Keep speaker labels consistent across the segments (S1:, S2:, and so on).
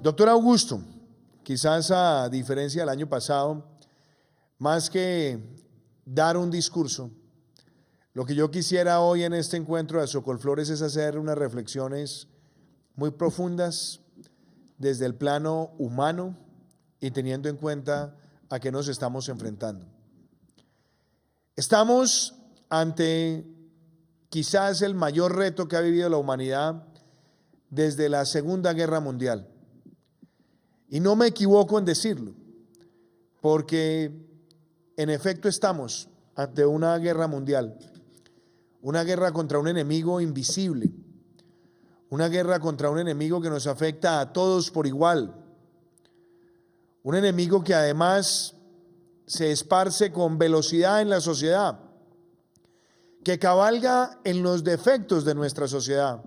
S1: Doctor Augusto, quizás a diferencia del año pasado, más que dar un discurso, lo que yo quisiera hoy en este encuentro de Socolflores es hacer unas reflexiones muy profundas desde el plano humano y teniendo en cuenta a qué nos estamos enfrentando. Estamos ante quizás el mayor reto que ha vivido la humanidad desde la Segunda Guerra Mundial. Y no me equivoco en decirlo, porque en efecto estamos ante una guerra mundial, una guerra contra un enemigo invisible, una guerra contra un enemigo que nos afecta a todos por igual, un enemigo que además se esparce con velocidad en la sociedad, que cabalga en los defectos de nuestra sociedad,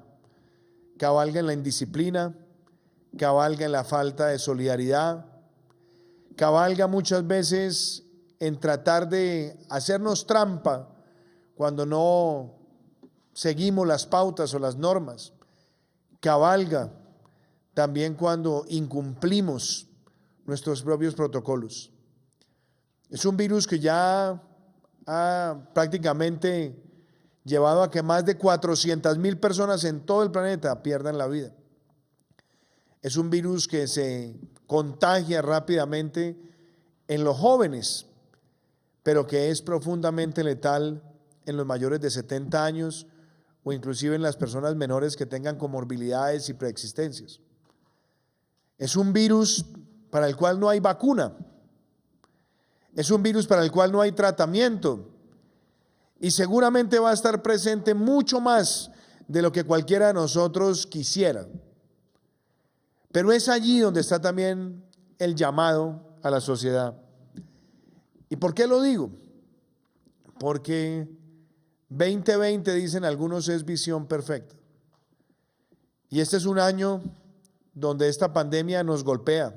S1: cabalga en la indisciplina, cabalga en la falta de solidaridad, cabalga muchas veces en tratar de hacernos trampa cuando no seguimos las pautas o las normas, cabalga también cuando incumplimos nuestros propios protocolos. Es un virus que ya ha prácticamente llevado a que más de 400,000 personas en todo el planeta pierdan la vida. Es un virus que se contagia rápidamente en los jóvenes, pero que es profundamente letal en los mayores de 70 años o inclusive en las personas menores que tengan comorbilidades y preexistencias. Es un virus para el cual no hay vacuna. Es un virus para el cual no hay tratamiento y seguramente va a estar presente mucho más de lo que cualquiera de nosotros quisiera. Pero es allí donde está también el llamado a la sociedad. ¿Y por qué lo digo? Porque 2020, dicen algunos, es visión perfecta. Y este es un año donde esta pandemia nos golpea,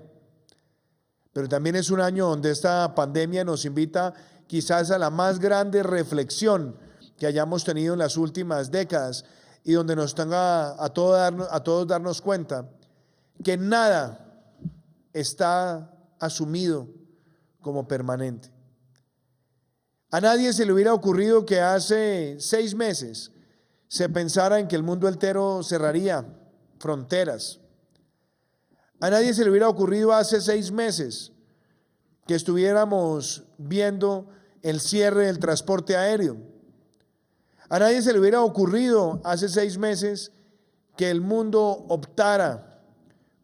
S1: pero también es un año donde esta pandemia nos invita quizás a la más grande reflexión que hayamos tenido en las últimas décadas y donde nos tenga a todos darnos cuenta que nada está asumido como permanente. A nadie se le hubiera ocurrido que hace 6 meses se pensara en que el mundo entero cerraría fronteras. A nadie se le hubiera ocurrido hace 6 meses que estuviéramos viendo el cierre del transporte aéreo. A nadie se le hubiera ocurrido hace 6 meses que el mundo optara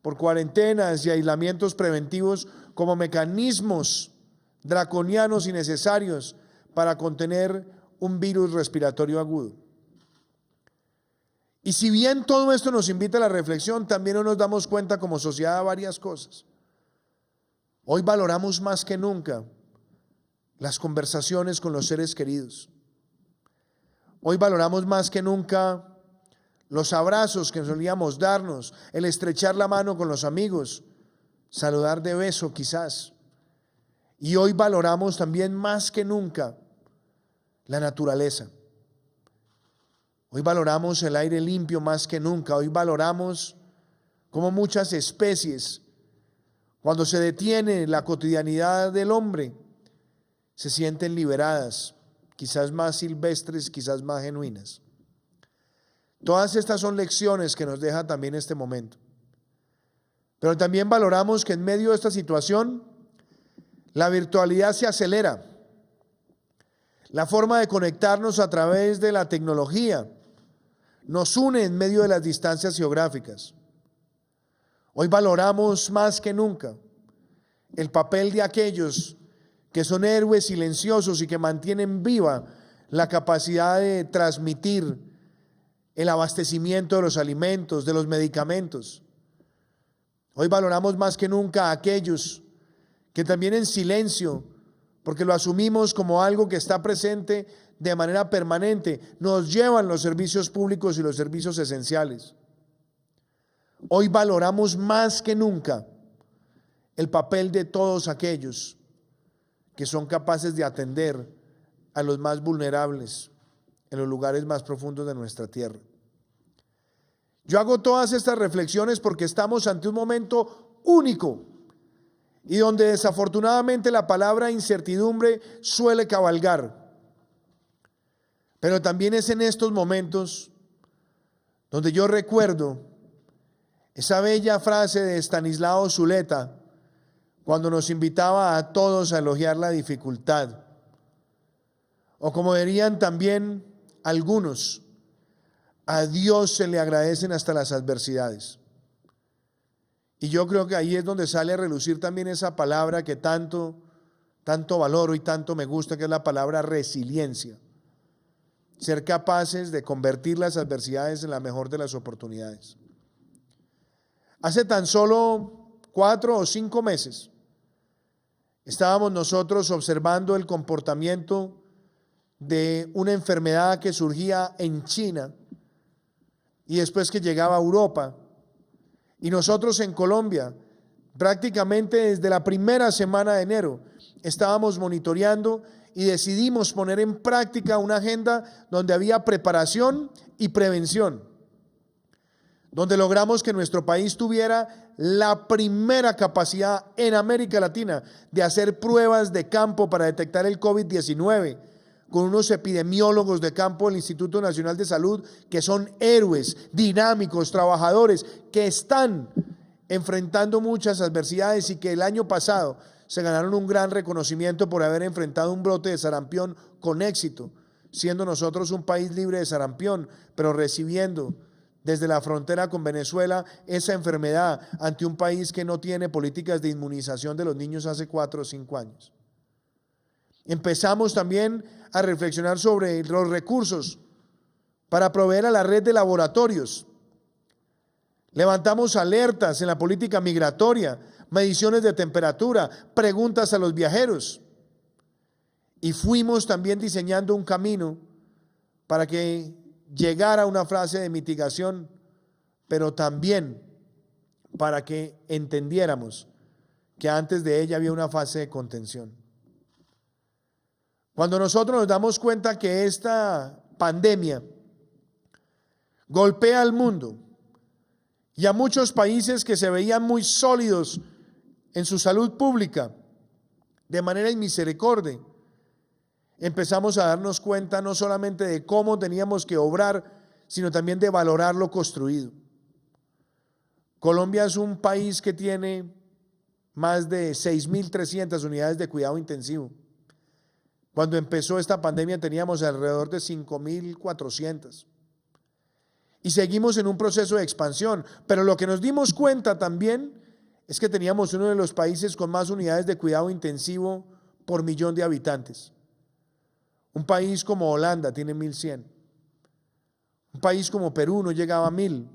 S1: por cuarentenas y aislamientos preventivos como mecanismos draconianos y necesarios para contener un virus respiratorio agudo. Y si bien todo esto nos invita a la reflexión, también no nos damos cuenta como sociedad de varias cosas. Hoy valoramos más que nunca las conversaciones con los seres queridos. Hoy valoramos más que nunca los abrazos que solíamos darnos, el estrechar la mano con los amigos, saludar de beso quizás. Y hoy valoramos también más que nunca la naturaleza. Hoy valoramos el aire limpio más que nunca. Hoy valoramos cómo muchas especies, cuando se detiene la cotidianidad del hombre, se sienten liberadas, quizás más silvestres, quizás más genuinas. Todas estas son lecciones que nos deja también este momento. Pero también valoramos que en medio de esta situación, la virtualidad se acelera. La forma de conectarnos a través de la tecnología nos une en medio de las distancias geográficas. Hoy valoramos más que nunca el papel de aquellos que son héroes silenciosos y que mantienen viva la capacidad de transmitir el abastecimiento de los alimentos, de los medicamentos. Hoy valoramos más que nunca a aquellos que también en silencio, porque lo asumimos como algo que está presente de manera permanente, nos llevan los servicios públicos y los servicios esenciales. Hoy valoramos más que nunca el papel de todos aquellos que son capaces de atender a los más vulnerables en los lugares más profundos de nuestra tierra. Yo hago todas estas reflexiones porque estamos ante un momento único y donde desafortunadamente la palabra incertidumbre suele cabalgar. Pero también es en estos momentos donde yo recuerdo esa bella frase de Estanislao Zuleta cuando nos invitaba a todos a elogiar la dificultad. O como dirían también algunos, a Dios se le agradecen hasta las adversidades. Y yo creo que ahí es donde sale a relucir también esa palabra que tanto valoro y tanto me gusta, que es la palabra resiliencia. Ser capaces de convertir las adversidades en la mejor de las oportunidades. Hace tan solo 4 o 5 meses estábamos nosotros observando el comportamiento de una enfermedad que surgía en China y después que llegaba a Europa. Y nosotros en Colombia, prácticamente desde la primera semana de enero, estábamos monitoreando y decidimos poner en práctica una agenda donde había preparación y prevención, donde logramos que nuestro país tuviera la primera capacidad en América Latina de hacer pruebas de campo para detectar el COVID-19, con unos epidemiólogos de campo del Instituto Nacional de Salud que son héroes, dinámicos, trabajadores, que están enfrentando muchas adversidades y que el año pasado se ganaron un gran reconocimiento por haber enfrentado un brote de sarampión con éxito, siendo nosotros un país libre de sarampión, pero recibiendo desde la frontera con Venezuela esa enfermedad ante un país que no tiene políticas de inmunización de los niños hace 4 o 5 años. Empezamos también a reflexionar sobre los recursos para proveer a la red de laboratorios. Levantamos alertas en la política migratoria, mediciones de temperatura, preguntas a los viajeros. Y fuimos también diseñando un camino para que llegara una fase de mitigación, pero también para que entendiéramos que antes de ella había una fase de contención. Cuando nosotros nos damos cuenta que esta pandemia golpea al mundo y a muchos países que se veían muy sólidos en su salud pública, de manera inmisericordia, empezamos a darnos cuenta no solamente de cómo teníamos que obrar, sino también de valorar lo construido. Colombia es un país que tiene más de 6.300 unidades de cuidado intensivo. Cuando empezó esta pandemia teníamos alrededor de 5.400. Y seguimos en un proceso de expansión. Pero lo que nos dimos cuenta también es que teníamos uno de los países con más unidades de cuidado intensivo por millón de habitantes. Un país como Holanda tiene 1.100. Un país como Perú no llegaba a 1.000.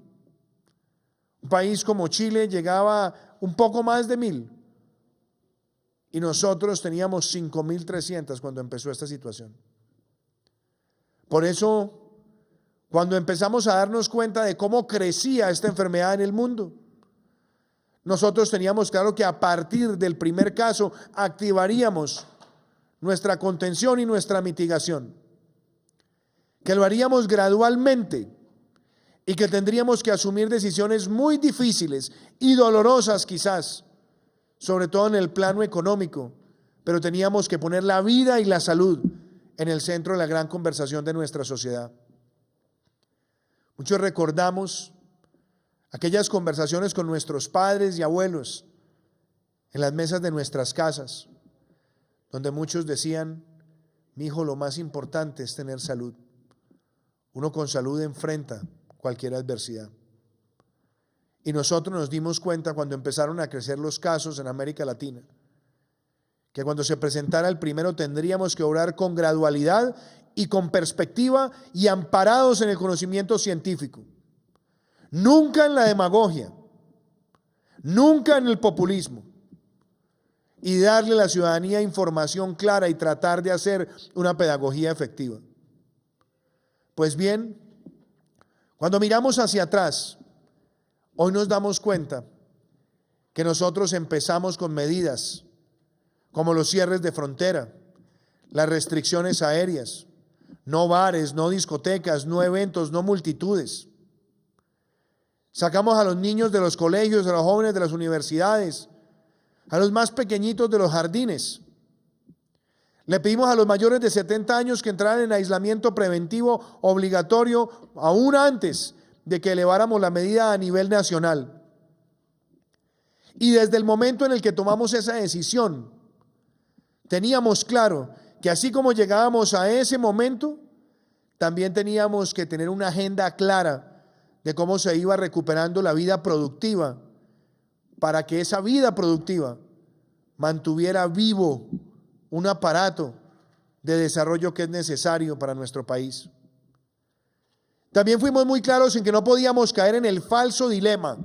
S1: Un país como Chile llegaba un poco más de 1.000. Y nosotros teníamos 5.300 cuando empezó esta situación. Por eso, cuando empezamos a darnos cuenta de cómo crecía esta enfermedad en el mundo, nosotros teníamos claro que a partir del primer caso activaríamos nuestra contención y nuestra mitigación, que lo haríamos gradualmente y que tendríamos que asumir decisiones muy difíciles y dolorosas quizás, sobre todo en el plano económico, pero teníamos que poner la vida y la salud en el centro de la gran conversación de nuestra sociedad. Muchos recordamos aquellas conversaciones con nuestros padres y abuelos en las mesas de nuestras casas, donde muchos decían: mi hijo, lo más importante es tener salud. Uno con salud enfrenta cualquier adversidad. Y nosotros nos dimos cuenta cuando empezaron a crecer los casos en América Latina, que cuando se presentara el primero tendríamos que obrar con gradualidad y con perspectiva y amparados en el conocimiento científico. Nunca en la demagogia, nunca en el populismo. Y darle a la ciudadanía información clara y tratar de hacer una pedagogía efectiva. Pues bien, cuando miramos hacia atrás, hoy nos damos cuenta que nosotros empezamos con medidas como los cierres de frontera, las restricciones aéreas, no bares, no discotecas, no eventos, no multitudes. Sacamos a los niños de los colegios, a los jóvenes de las universidades, a los más pequeñitos de los jardines. Le pedimos a los mayores de 70 años que entraran en aislamiento preventivo obligatorio aún antes de que eleváramos la medida a nivel nacional. Y desde el momento en el que tomamos esa decisión, teníamos claro que así como llegábamos a ese momento, también teníamos que tener una agenda clara de cómo se iba recuperando la vida productiva, para que esa vida productiva mantuviera vivo un aparato de desarrollo que es necesario para nuestro país. También fuimos muy claros en que no podíamos caer en el falso dilema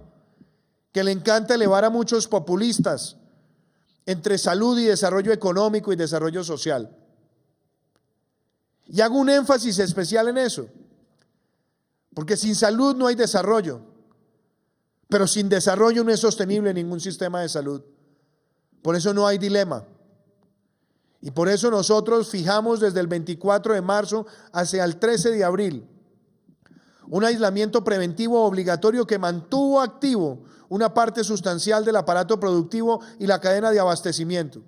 S1: que le encanta elevar a muchos populistas entre salud y desarrollo económico y desarrollo social. Y hago un énfasis especial en eso, porque sin salud no hay desarrollo, pero sin desarrollo no es sostenible ningún sistema de salud. Por eso no hay dilema. Y por eso nosotros fijamos desde el 24 de marzo hacia el 13 de abril un aislamiento preventivo obligatorio que mantuvo activo una parte sustancial del aparato productivo y la cadena de abastecimiento.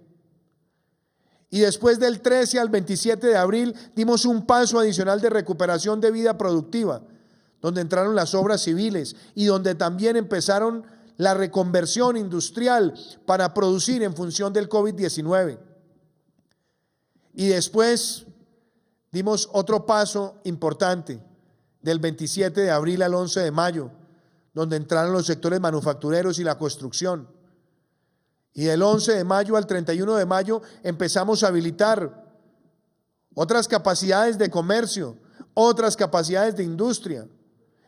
S1: Y después del 13 al 27 de abril dimos un paso adicional de recuperación de vida productiva, donde entraron las obras civiles y donde también empezaron la reconversión industrial para producir en función del COVID-19. Y después dimos otro paso importante del 27 de abril al 11 de mayo, donde entraron los sectores manufactureros y la construcción. Y del 11 de mayo al 31 de mayo empezamos a habilitar otras capacidades de comercio, otras capacidades de industria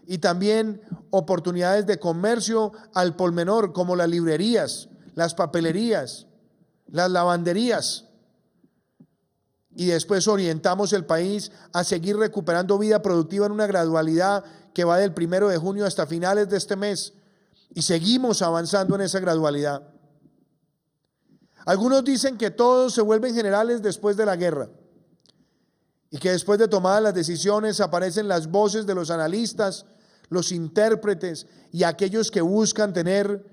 S1: y también oportunidades de comercio al por menor, como las librerías, las papelerías, las lavanderías. Y después orientamos el país a seguir recuperando vida productiva en una gradualidad que va del 1 de junio hasta finales de este mes. Y seguimos avanzando en esa gradualidad. Algunos dicen que todos se vuelven generales después de la guerra y que después de tomadas las decisiones aparecen las voces de los analistas, los intérpretes y aquellos que buscan tener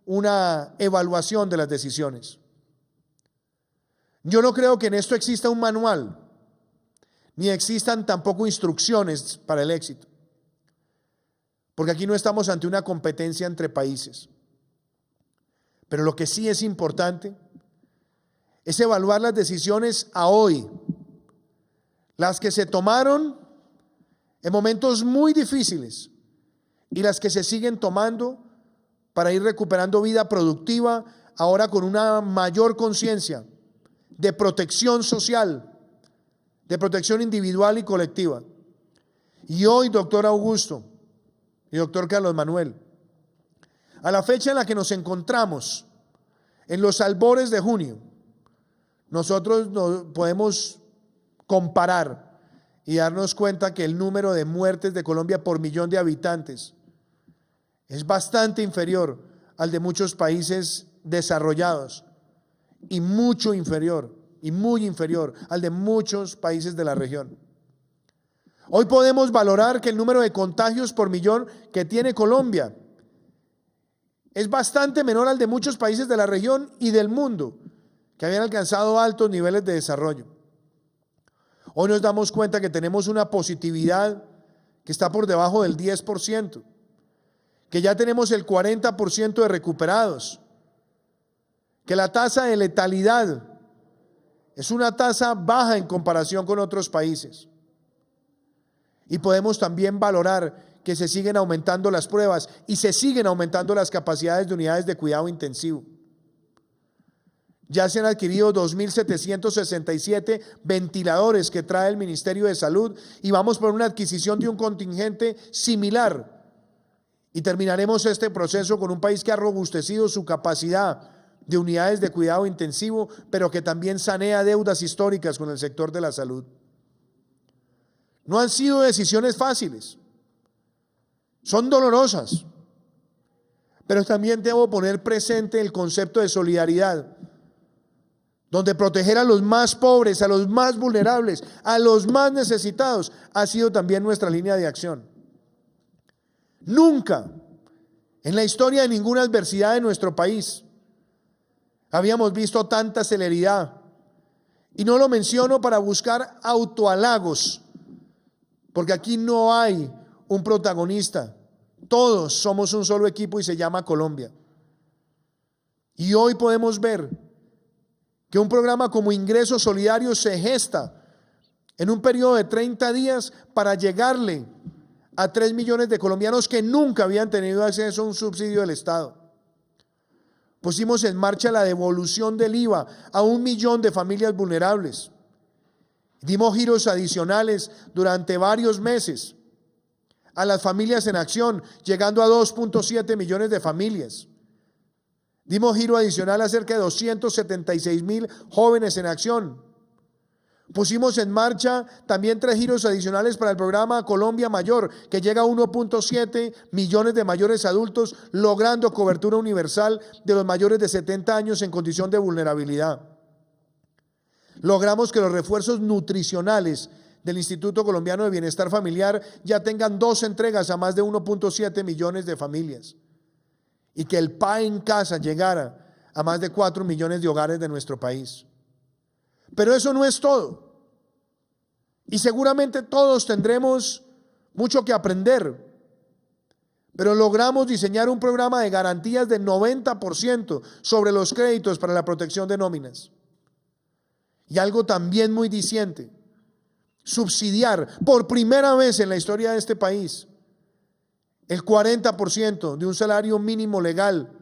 S1: una evaluación de las decisiones. Yo no creo que en esto exista un manual, ni existan tampoco instrucciones para el éxito, porque aquí no estamos ante una competencia entre países. Pero lo que sí es importante es evaluar las decisiones a hoy, las que se tomaron en momentos muy difíciles y las que se siguen tomando para ir recuperando vida productiva ahora con una mayor conciencia de protección social, de protección individual y colectiva. Y hoy, doctor Augusto y doctor Carlos Manuel, a la fecha en la que nos encontramos, en los albores de junio, nosotros nos podemos comparar y darnos cuenta que el número de muertes de Colombia por millón de habitantes es bastante inferior al de muchos países desarrollados y mucho inferior y muy inferior al de muchos países de la región. Hoy podemos valorar que el número de contagios por millón que tiene Colombia es bastante menor al de muchos países de la región y del mundo que habían alcanzado altos niveles de desarrollo. Hoy nos damos cuenta que tenemos una positividad que está por debajo del 10%, que ya tenemos el 40% de recuperados, que la tasa de letalidad es una tasa baja en comparación con otros países. Y podemos también valorar que se siguen aumentando las pruebas y se siguen aumentando las capacidades de unidades de cuidado intensivo. Ya se han adquirido 2.767 ventiladores que trae el Ministerio de Salud y vamos por una adquisición de un contingente similar. Y terminaremos este proceso con un país que ha robustecido su capacidad de unidades de cuidado intensivo, pero que también sanea deudas históricas con el sector de la salud. No han sido decisiones fáciles, son dolorosas, pero también debo poner presente el concepto de solidaridad, donde proteger a los más pobres, a los más vulnerables, a los más necesitados, ha sido también nuestra línea de acción. Nunca En la historia de ninguna adversidad de nuestro país habíamos visto tanta celeridad. Y no lo menciono para buscar autohalagos, porque aquí no hay un protagonista. Todos somos un solo equipo y se llama Colombia. Y hoy podemos ver que un programa como Ingreso Solidario se gesta en un periodo de 30 días para llegarle a 3 millones de colombianos que nunca habían tenido acceso a un subsidio del Estado. Pusimos en marcha la devolución del IVA a 1 millón de familias vulnerables. Dimos giros adicionales durante varios meses a las familias en acción, llegando a 2.7 millones de familias. Dimos giro adicional a cerca de 276,000 jóvenes en acción. Pusimos en marcha también 3 giros adicionales para el programa Colombia Mayor, que llega a 1.7 millones de mayores adultos, logrando cobertura universal de los mayores de 70 años en condición de vulnerabilidad. Logramos que los refuerzos nutricionales del Instituto Colombiano de Bienestar Familiar ya tengan 2 entregas a más de 1.7 millones de familias, y que el PAE en casa llegara a más de 4 millones de hogares de nuestro país. Pero eso no es todo. Y seguramente todos tendremos mucho que aprender. Pero logramos diseñar un programa de garantías del 90% sobre los créditos para la protección de nóminas. Y algo también muy diciente: subsidiar por primera vez en la historia de este país el 40% de un salario mínimo legal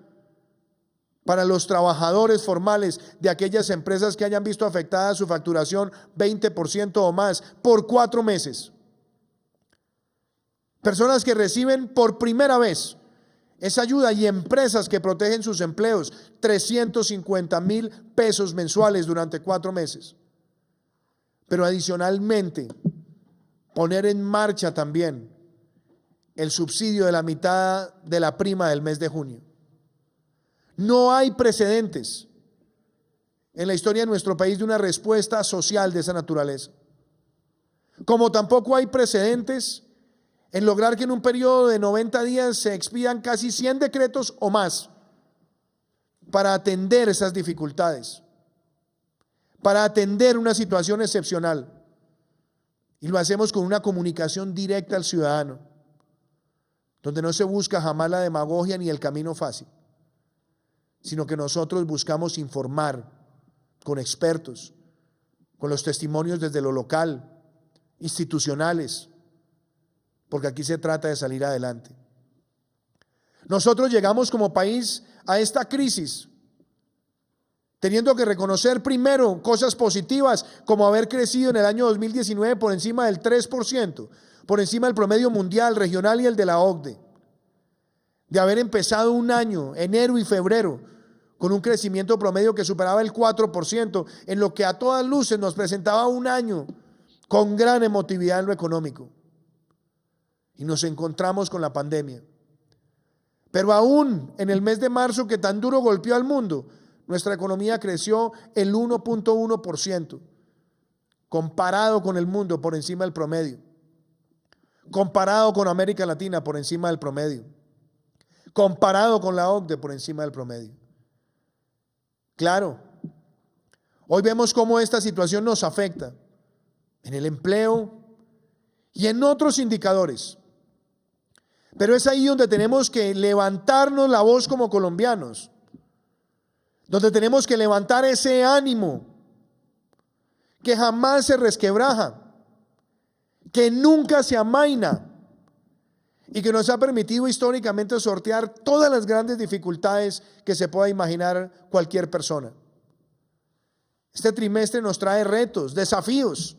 S1: para los trabajadores formales de aquellas empresas que hayan visto afectada su facturación 20% o más por 4 meses. Personas que reciben por primera vez esa ayuda, y empresas que protegen sus empleos, 350,000 pesos mensuales durante 4 meses. Pero adicionalmente, poner en marcha también el subsidio de la mitad de la prima del mes de junio. No hay precedentes en la historia de nuestro país de una respuesta social de esa naturaleza. Como tampoco hay precedentes en lograr que en un periodo de 90 días se expidan casi 100 decretos o más para atender esas dificultades, para atender una situación excepcional. Y lo hacemos con una comunicación directa al ciudadano, donde no se busca jamás la demagogia ni el camino fácil, sino que nosotros buscamos informar con expertos, con los testimonios desde lo local, institucionales, porque aquí se trata de salir adelante. Nosotros llegamos como país a esta crisis teniendo que reconocer primero cosas positivas, como haber crecido en el año 2019 por encima del 3%, por encima del promedio mundial, regional y el de la OCDE, de haber empezado un año, enero y febrero, con un crecimiento promedio que superaba el 4%, en lo que a todas luces nos presentaba un año con gran emotividad en lo económico. Y nos encontramos con la pandemia. Pero aún en el mes de marzo, que tan duro golpeó al mundo, nuestra economía creció el 1.1%, comparado con el mundo por encima del promedio, comparado con América Latina por encima del promedio, comparado con la OCDE por encima del promedio. Claro, hoy vemos cómo esta situación nos afecta en el empleo y en otros indicadores. Pero es ahí donde tenemos que levantarnos la voz como colombianos, donde tenemos que levantar ese ánimo que jamás se resquebraja, que nunca se amaina y que nos ha permitido históricamente sortear todas las grandes dificultades que se pueda imaginar cualquier persona. Este trimestre nos trae retos, desafíos,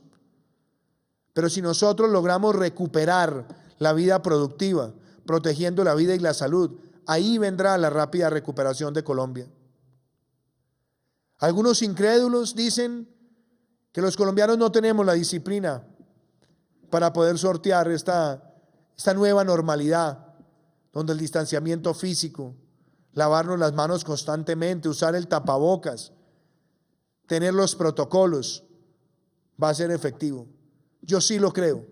S1: pero si nosotros logramos recuperar la vida productiva, protegiendo la vida y la salud, ahí vendrá la rápida recuperación de Colombia. Algunos incrédulos dicen que los colombianos no tenemos la disciplina para poder sortear esta nueva normalidad, donde el distanciamiento físico, lavarnos las manos constantemente, usar el tapabocas, tener los protocolos, va a ser efectivo. Yo sí lo creo,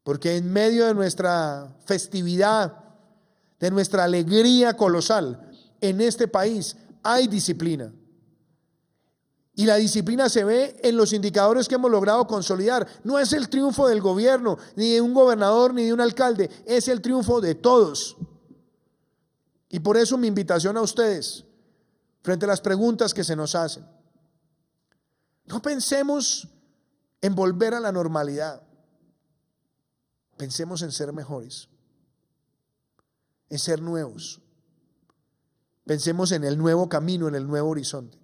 S1: porque en medio de nuestra festividad, de nuestra alegría colosal, en este país hay disciplina. Y la disciplina se ve en los indicadores que hemos logrado consolidar. No es el triunfo del gobierno, ni de un gobernador, ni de un alcalde. Es el triunfo de todos. Y por eso mi invitación a ustedes, frente a las preguntas que se nos hacen. No pensemos en volver a la normalidad. Pensemos en ser mejores, en ser nuevos. Pensemos en el nuevo camino, en el nuevo horizonte.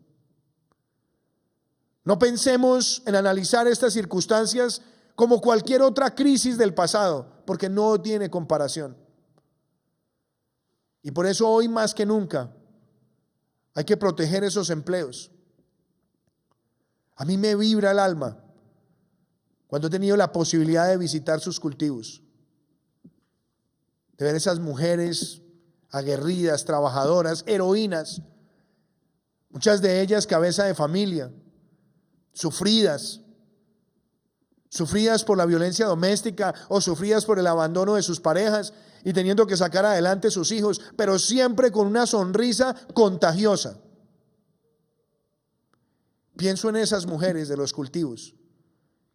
S1: No pensemos en analizar estas circunstancias como cualquier otra crisis del pasado, porque no tiene comparación. Y por eso hoy más que nunca hay que proteger esos empleos. A mí me vibra el alma cuando he tenido la posibilidad de visitar sus cultivos, de ver esas mujeres aguerridas, trabajadoras, heroínas, muchas de ellas cabeza de familia, sufridas por la violencia doméstica o sufridas por el abandono de sus parejas y teniendo que sacar adelante sus hijos, pero siempre con una sonrisa contagiosa. Pienso en esas mujeres de los cultivos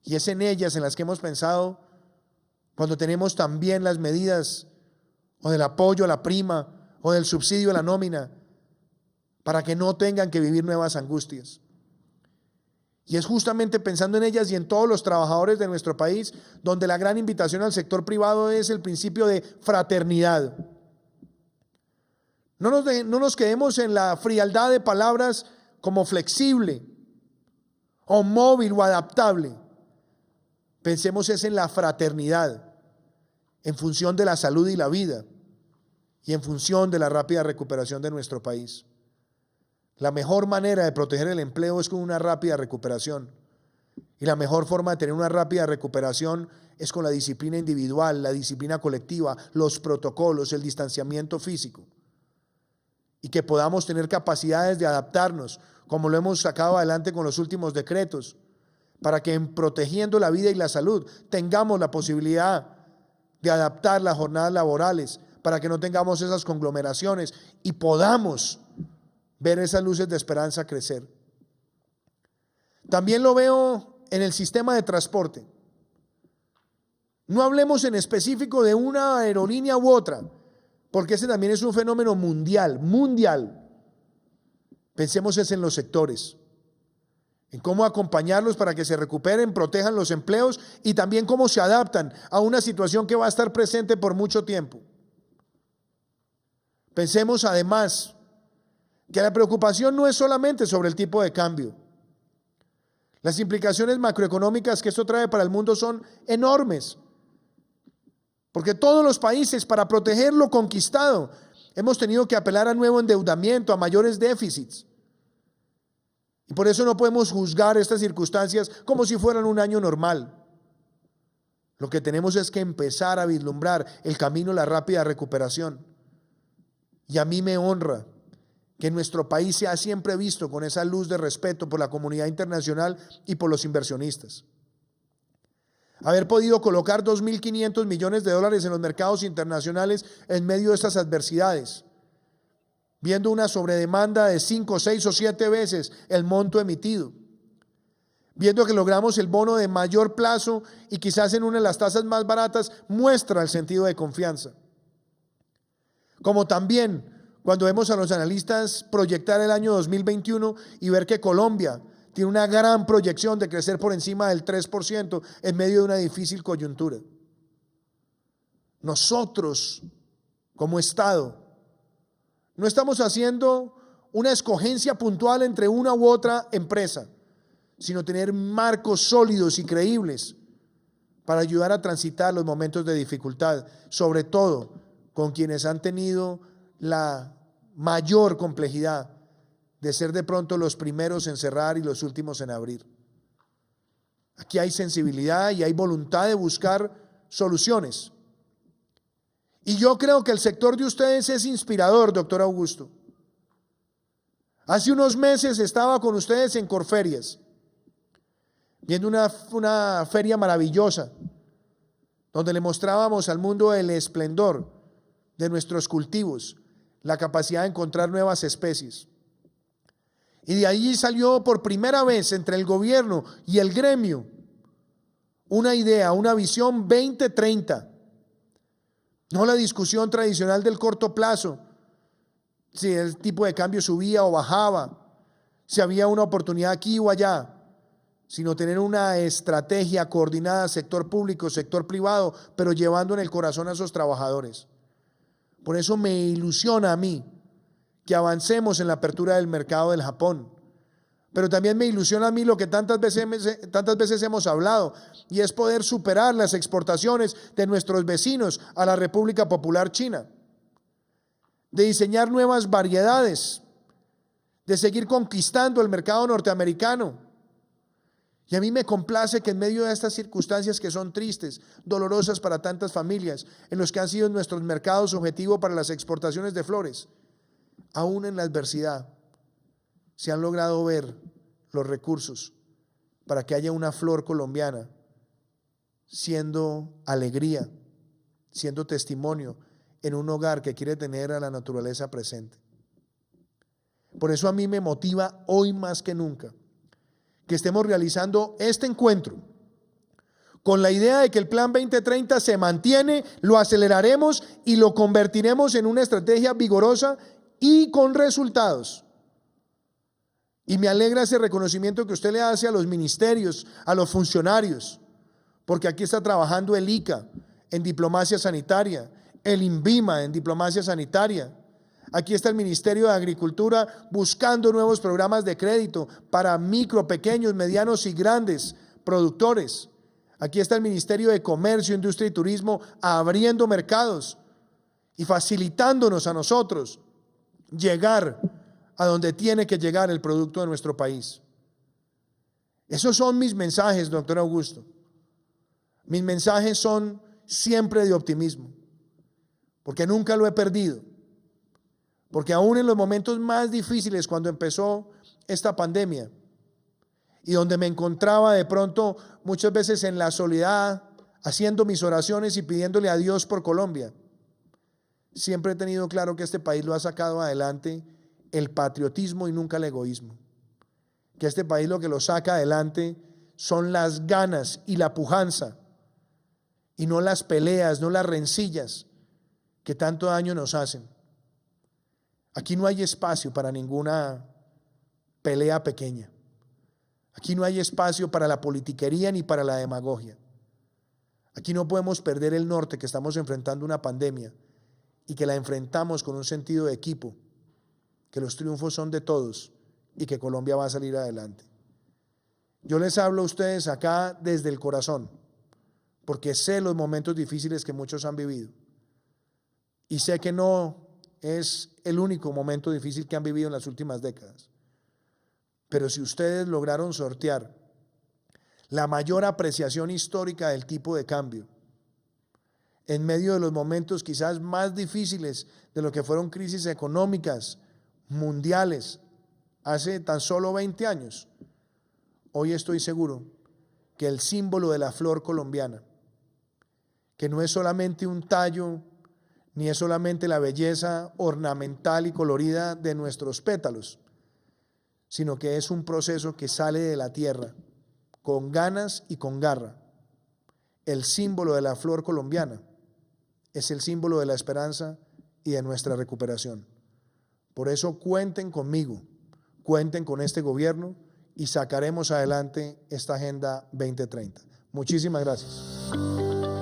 S1: y es en ellas en las que hemos pensado cuando tenemos también las medidas o del apoyo a la prima o del subsidio a la nómina para que no tengan que vivir nuevas angustias. Y es justamente pensando en ellas y en todos los trabajadores de nuestro país donde la gran invitación al sector privado es el principio de fraternidad. No nos quedemos en la frialdad de palabras como flexible o móvil o adaptable. Pensemos en la fraternidad en función de la salud y la vida y en función de la rápida recuperación de nuestro país. La mejor manera de proteger el empleo es con una rápida recuperación. Y la mejor forma de tener una rápida recuperación es con la disciplina individual, la disciplina colectiva, los protocolos, el distanciamiento físico. Y que podamos tener capacidades de adaptarnos, como lo hemos sacado adelante con los últimos decretos, para que en protegiendo la vida y la salud tengamos la posibilidad de adaptar las jornadas laborales, para que no tengamos esas conglomeraciones y podamos ver esas luces de esperanza crecer. También lo veo en el sistema de transporte. No hablemos en específico de una aerolínea u otra, porque ese también es un fenómeno mundial. Pensemos en los sectores, en cómo acompañarlos para que se recuperen, protejan los empleos y también cómo se adaptan a una situación que va a estar presente por mucho tiempo. Pensemos además que la preocupación no es solamente sobre el tipo de cambio. Las implicaciones macroeconómicas que esto trae para el mundo son enormes. Porque todos los países, para proteger lo conquistado, hemos tenido que apelar a nuevo endeudamiento, a mayores déficits. Y por eso no podemos juzgar estas circunstancias como si fueran un año normal. Lo que tenemos es que empezar a vislumbrar el camino a la rápida recuperación. Y a mí me honra que nuestro país se ha siempre visto con esa luz de respeto por la comunidad internacional y por los inversionistas. Haber podido colocar 2.500 millones de dólares en los mercados internacionales en medio de estas adversidades, viendo una sobredemanda de 5, 6 o 7 veces el monto emitido, viendo que logramos el bono de mayor plazo y quizás en una de las tasas más baratas, muestra el sentido de confianza. Como también cuando vemos a los analistas proyectar el año 2021 y ver que Colombia tiene una gran proyección de crecer por encima del 3% en medio de una difícil coyuntura. Nosotros, como Estado, no estamos haciendo una escogencia puntual entre una u otra empresa, sino tener marcos sólidos y creíbles para ayudar a transitar los momentos de dificultad, sobre todo con quienes han tenido la mayor complejidad de ser de pronto los primeros en cerrar y los últimos en abrir. Aquí hay sensibilidad y hay voluntad de buscar soluciones. Y yo creo que el sector de ustedes es inspirador, doctor Augusto. Hace unos meses estaba con ustedes en Corferias, viendo una feria maravillosa, donde le mostrábamos al mundo el esplendor de nuestros cultivos, la capacidad de encontrar nuevas especies. Y de ahí salió por primera vez entre el gobierno y el gremio una idea, una visión 2030. No la discusión tradicional del corto plazo, si el tipo de cambio subía o bajaba, si había una oportunidad aquí o allá, sino tener una estrategia coordinada, sector público, sector privado, pero llevando en el corazón a esos trabajadores. Por eso me ilusiona a mí que avancemos en la apertura del mercado del Japón. Pero también me ilusiona a mí lo que tantas veces hemos hablado, y es poder superar las exportaciones de nuestros vecinos a la República Popular China, de diseñar nuevas variedades, de seguir conquistando el mercado norteamericano. Y a mí me complace que en medio de estas circunstancias que son tristes, dolorosas para tantas familias, en los que han sido nuestros mercados objetivo para las exportaciones de flores, aún en la adversidad, se han logrado ver los recursos para que haya una flor colombiana siendo alegría, siendo testimonio en un hogar que quiere tener a la naturaleza presente. Por eso a mí me motiva hoy más que nunca que estemos realizando este encuentro con la idea de que el Plan 2030 se mantiene, lo aceleraremos y lo convertiremos en una estrategia vigorosa y con resultados. Y me alegra ese reconocimiento que usted le hace a los ministerios, a los funcionarios, porque aquí está trabajando el ICA en diplomacia sanitaria, el INVIMA en diplomacia sanitaria. Aquí está el Ministerio de Agricultura buscando nuevos programas de crédito para micro, pequeños, medianos y grandes productores. Aquí está el Ministerio de Comercio, Industria y Turismo abriendo mercados y facilitándonos a nosotros llegar a donde tiene que llegar el producto de nuestro país. Esos son mis mensajes, doctor Augusto. Mis mensajes son siempre de optimismo, porque nunca lo he perdido. Porque aún en los momentos más difíciles, cuando empezó esta pandemia, y donde me encontraba de pronto muchas veces en la soledad, haciendo mis oraciones y pidiéndole a Dios por Colombia, siempre he tenido claro que este país lo ha sacado adelante el patriotismo y nunca el egoísmo. Que este país lo que lo saca adelante son las ganas y la pujanza, y no las peleas, no las rencillas que tanto daño nos hacen. Aquí no hay espacio para ninguna pelea pequeña. Aquí no hay espacio para la politiquería ni para la demagogia. Aquí no podemos perder el norte, que estamos enfrentando una pandemia y que la enfrentamos con un sentido de equipo, que los triunfos son de todos y que Colombia va a salir adelante. Yo les hablo a ustedes acá desde el corazón, porque sé los momentos difíciles que muchos han vivido y sé que no es el único momento difícil que han vivido en las últimas décadas. Pero si ustedes lograron sortear la mayor apreciación histórica del tipo de cambio, en medio de los momentos quizás más difíciles de lo que fueron crisis económicas mundiales hace tan solo 20 años, hoy estoy seguro que el símbolo de la flor colombiana, que no es solamente un tallo, ni es solamente la belleza ornamental y colorida de nuestros pétalos, sino que es un proceso que sale de la tierra con ganas y con garra. El símbolo de la flor colombiana es el símbolo de la esperanza y de nuestra recuperación. Por eso cuenten conmigo, cuenten con este gobierno y sacaremos adelante esta Agenda 2030. Muchísimas gracias.